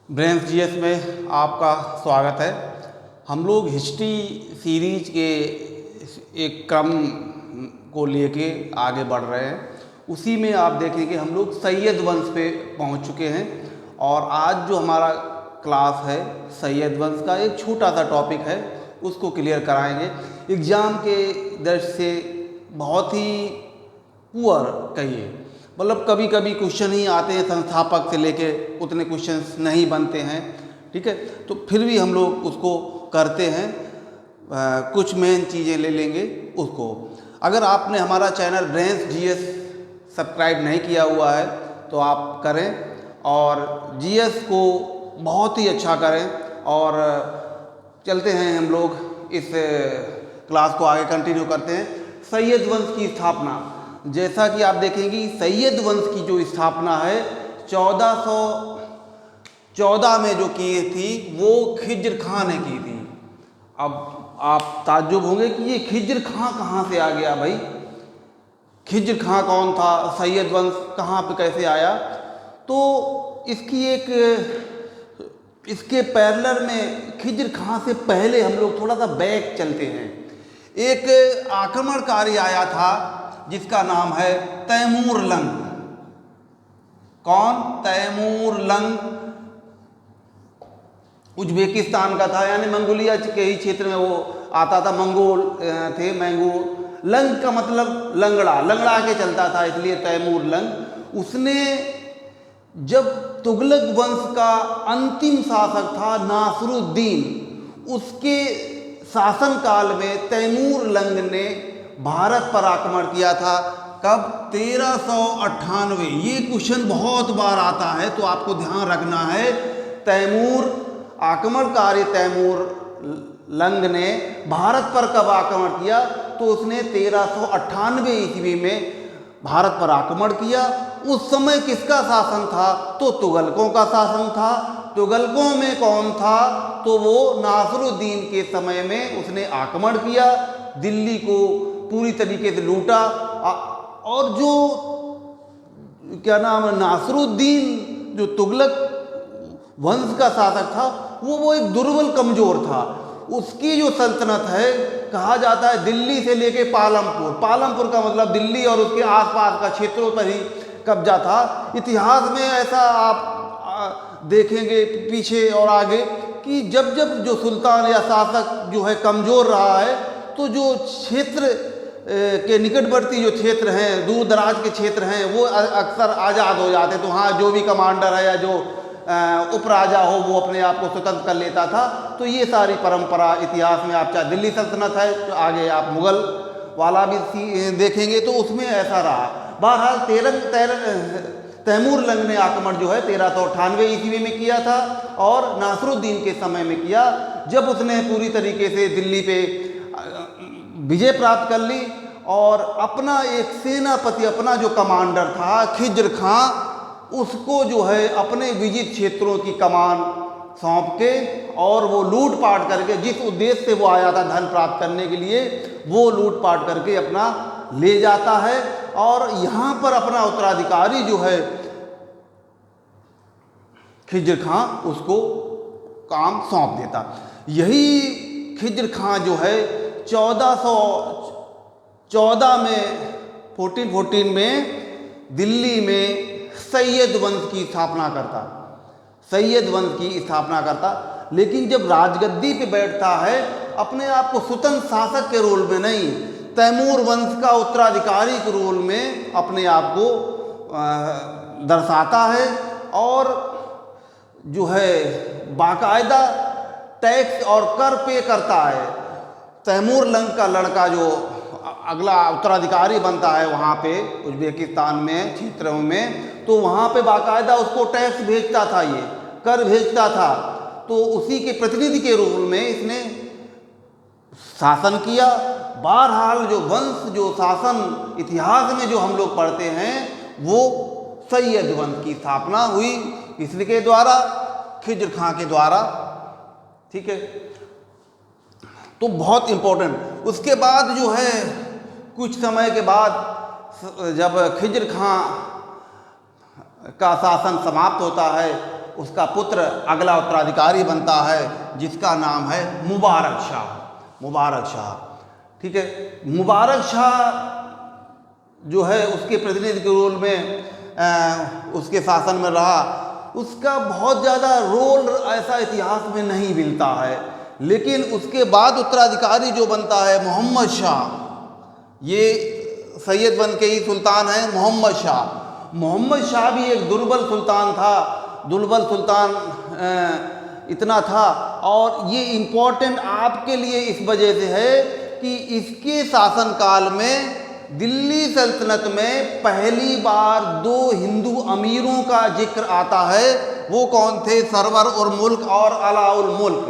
Brains GS में आपका स्वागत है। हम लोग हिस्ट्री सीरीज के एक क्रम को लेके आगे बढ़ रहे हैं। उसी में आप देखेंगे हम लोग सैयद वंश पे पहुंच चुके हैं और आज जो हमारा क्लास है सैयद वंश का एक छोटा सा टॉपिक है, उसको क्लियर कराएंगे। एग्ज़ाम के दृष्टि से बहुत ही पुअर कहिए, मतलब कभी कभी क्वेश्चन ही आते हैं संस्थापक से लेके उतने क्वेश्चंस नहीं बनते हैं, ठीक है। तो फिर भी हम लोग उसको करते हैं, कुछ मेन चीज़ें ले लेंगे उसको। अगर आपने हमारा चैनल ब्रेन्स जीएस सब्सक्राइब नहीं किया हुआ है तो आप करें और जीएस को बहुत ही अच्छा करें। और चलते हैं हम लोग इस क्लास को आगे कंटिन्यू करते हैं। सैयद वंश की स्थापना, जैसा कि आप देखेंगे सैयद वंश की जो स्थापना है 1414 में जो की थी वो खिज्र खां ने की थी। अब आप ताज्जुब होंगे कि ये खिज्र खां कहाँ से आ गया भाई, खिज्र खां कौन था, सैयद वंश कहाँ पे कैसे आया। तो इसकी एक इसके पैरेलल में खिज्र खां से पहले हम लोग थोड़ा सा बैक चलते हैं। एक आक्रमणकारी आया था जिसका नाम है तैमूर लंग। कौन? तैमूर लंग उज्बेकिस्तान का था, यानी मंगोलिया के ही क्षेत्र में वो आता था। मंगोल थे, मंगोल। लंग का मतलब लंगड़ा, लंगड़ा के चलता था, इसलिए तैमूर लंग। उसने जब तुगलक वंश का अंतिम शासक था नासरुद्दीन, उसके शासनकाल में तैमूर लंग ने भारत पर आक्रमण किया था। कब? 1398। ये क्वेश्चन बहुत बार आता है तो आपको ध्यान रखना है। तैमूर आक्रमणकारी तैमूर लंग ने भारत पर कब आक्रमण किया? तो उसने 1398 ईस्वी में भारत पर आक्रमण किया। उस समय किसका शासन था? तो तुगलकों का शासन था। तुगलकों में कौन था? तो वो नासरुद्दीन के समय में उसने आक्रमण किया, दिल्ली को पूरी तरीके से लूटा। और जो क्या नाम है, नासरुद्दीन जो तुगलक वंश का शासक था वो एक दुर्बल कमजोर था। उसकी जो सल्तनत है, कहा जाता है दिल्ली से लेके पालमपुर, पालमपुर का मतलब दिल्ली और उसके आसपास का क्षेत्रों पर ही कब्जा था। इतिहास में ऐसा आप देखेंगे पीछे और आगे कि जब जब जो सुल्तान या शासक जो है कमज़ोर रहा है तो जो क्षेत्र के निकटवर्ती जो क्षेत्र हैं, दूर दराज के क्षेत्र हैं, वो अक्सर आज़ाद हो जाते। तो हाँ, जो भी कमांडर है या जो उपराजा हो वो अपने आप को स्वतंत्र कर लेता था। तो ये सारी परंपरा इतिहास में, आप चाहे दिल्ली सल्तनत है तो आगे आप मुग़ल वाला भी देखेंगे तो उसमें ऐसा रहा। बहरहाल तैमूर लंग ने आक्रमण जो है 1398 ईस्वी में किया था और नासरुद्दीन के समय में किया, जब उसने पूरी तरीके से दिल्ली पे विजय प्राप्त कर ली और अपना एक सेनापति, अपना जो कमांडर था खिज्र खां, उसको जो है अपने विजित क्षेत्रों की कमान सौंप के और वो लूटपाट करके, जिस उद्देश्य से वो आया था धन प्राप्त करने के लिए, वो लूटपाट करके अपना ले जाता है और यहाँ पर अपना उत्तराधिकारी जो है खिज्र खां उसको काम सौंप देता। यही खिज्र खां जो है 1414 में 1414 में दिल्ली में सैयद वंश की स्थापना करता, सैयद वंश की स्थापना करता। लेकिन जब राजगद्दी पे बैठता है, अपने आप को स्वतंत्र शासक के रोल में नहीं, तैमूर वंश का उत्तराधिकारी के रोल में अपने आप को दर्शाता है और जो है बाकायदा टैक्स और कर पे करता है। तैमूर लंग का लड़का जो अगला उत्तराधिकारी बनता है वहाँ पे उज्बेकिस्तान में क्षेत्रों में, तो वहाँ पे बाकायदा उसको टैक्स भेजता था, ये कर भेजता था। तो उसी के प्रतिनिधि के रूप में इसने शासन किया। बहरहाल जो वंश, जो शासन इतिहास में जो हम लोग पढ़ते हैं वो सैयद वंश की स्थापना हुई इसके द्वारा, खिज्र खां के द्वारा, ठीक है। तो बहुत इम्पोर्टेंट। उसके बाद जो है कुछ समय के बाद जब खिज्र खां का शासन समाप्त होता है उसका पुत्र अगला उत्तराधिकारी बनता है, जिसका नाम है मुबारक शाह। मुबारक शाह, ठीक है। मुबारक शाह जो है उसके प्रतिनिधि के रोल में उसके शासन में रहा। उसका बहुत ज़्यादा रोल ऐसा इतिहास में नहीं मिलता है, लेकिन उसके बाद उत्तराधिकारी जो बनता है मोहम्मद शाह, ये सैयद बन के ही सुल्तान है मोहम्मद शाह। मोहम्मद शाह भी एक दुर्बल सुल्तान था, दुर्बल सुल्तान इतना था। और ये इम्पोर्टेंट आपके लिए इस वजह से है कि इसके शासनकाल में दिल्ली सल्तनत में पहली बार 2 हिंदू अमीरों का जिक्र आता है। वो कौन थे? सरवर उल मुल्क और अलाउल मुल्क।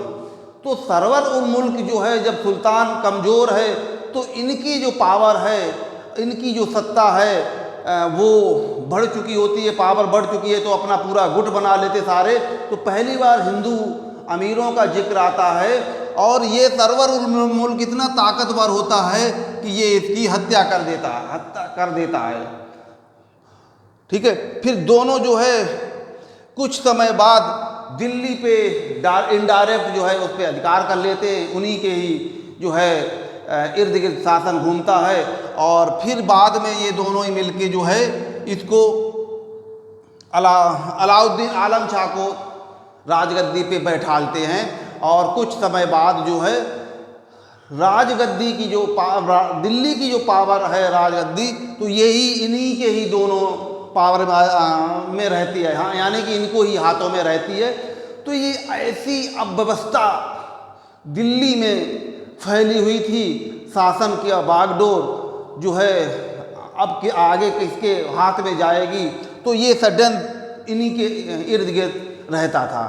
तो सरवर उल मुल्क जो है, जब सुल्तान कमज़ोर है तो इनकी जो पावर है, इनकी जो सत्ता है वो बढ़ चुकी होती है, पावर बढ़ चुकी है, तो अपना पूरा गुट बना लेते सारे। तो पहली बार हिंदू अमीरों का जिक्र आता है और ये सरवर उल मुल्क इतना ताकतवर होता है कि ये इसकी हत्या कर देता है, ठीक है। फिर दोनों जो है कुछ समय बाद दिल्ली पे इनडायरेक्ट जो है उस पर अधिकार कर लेते हैं। उन्हीं के ही जो है इर्द गिर्द शासन घूमता है। और फिर बाद में ये दोनों ही मिलके जो है इसको अलाउद्दीन आलम शाह को राजगद्दी पे बैठालते हैं। और कुछ समय बाद जो है राजगद्दी की जो दिल्ली की जो पावर है राजगद्दी, तो यही इन्हीं के ही दोनों पावर में रहती है, हाँ, यानी कि इनको ही हाथों में रहती है। तो ये ऐसी अव्यवस्था दिल्ली में फैली हुई थी, शासन की बागडोर जो है अब के आगे किसके हाथ में जाएगी, तो ये सडन इन्हीं के इर्द गिर्द रहता था।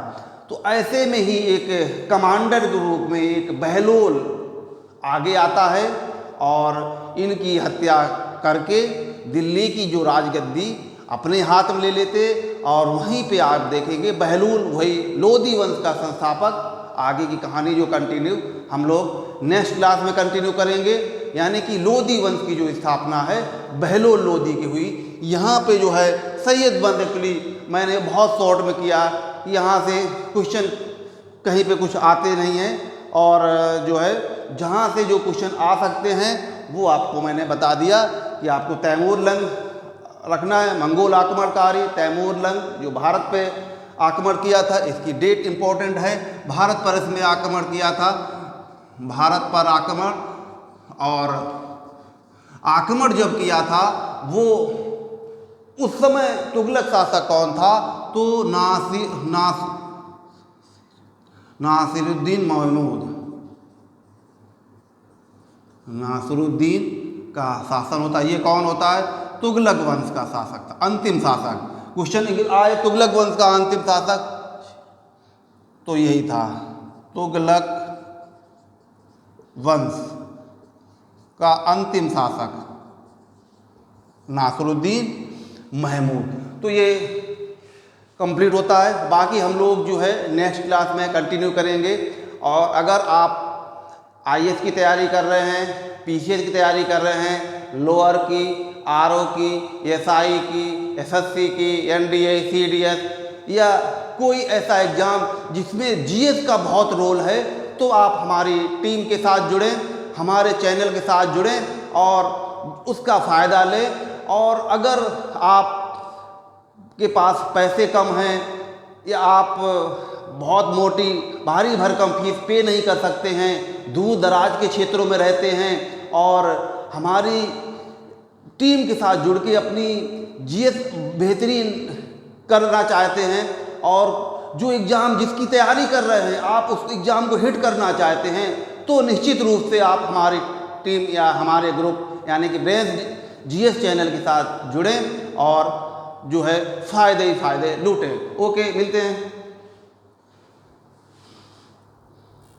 तो ऐसे में ही एक कमांडर के रूप में एक बहलोल आगे आता है और इनकी हत्या करके दिल्ली की जो राजगद्दी अपने हाथ में ले लेते। और वहीं पे आप देखेंगे बहलोल वही लोधी वंश का संस्थापक। आगे की कहानी जो कंटिन्यू हम लोग नेक्स्ट क्लास में कंटिन्यू करेंगे, यानी कि लोधी वंश की जो स्थापना है बहलोल लोधी की हुई। यहाँ पे जो है सैयद बंद, एक्चुअली मैंने बहुत शॉर्ट में किया, यहाँ से क्वेश्चन कहीं पे कुछ आते नहीं हैं, और जो है जहाँ से जो क्वेश्चन आ सकते हैं वो आपको मैंने बता दिया कि आपको तैमूर लंग रखना है, मंगोल आक्रमणकारी तैमूर लंग जो भारत पे आक्रमण किया था, इसकी डेट इम्पोर्टेंट है। भारत पर इसमें आक्रमण किया था, भारत पर आक्रमण। और आक्रमण जब किया था वो उस समय तुगलक शासक कौन था? तो नासिरुद्दीन महमूद, नासिरुद्दीन का शासन होता है। ये कौन होता है? तुगलक वंश का शासक था, अंतिम शासक। क्वेश्चन आए तुगलक वंश का अंतिम शासक, तो यही था तुगलक वंश का अंतिम शासक नासिरुद्दीन महमूद। तो ये कंप्लीट होता है। बाकी हम लोग जो है नेक्स्ट क्लास में कंटिन्यू करेंगे। और अगर आप IAS की तैयारी कर रहे हैं, PCS की तैयारी कर रहे हैं, लोअर की, RO की, SI की, SSC की, NDA, CDS या कोई ऐसा एग्ज़ाम जिसमें GS का बहुत रोल है, तो आप हमारी टीम के साथ जुड़ें, हमारे चैनल के साथ जुड़ें और उसका फ़ायदा लें। और अगर आप के पास पैसे कम हैं या आप बहुत मोटी भारी भरकम फीस पे नहीं कर सकते हैं, दूर दराज के क्षेत्रों में रहते हैं और हमारी टीम के साथ जुड़ के अपनी GS बेहतरीन करना चाहते हैं और जो एग्ज़ाम जिसकी तैयारी कर रहे हैं आप उस एग्ज़ाम को हिट करना चाहते हैं, तो निश्चित रूप से आप हमारी टीम या हमारे ग्रुप यानी कि ब्रेन्स GS चैनल के साथ जुड़ें और जो है फ़ायदे ही फ़ायदे लूटें। ओके, मिलते हैं।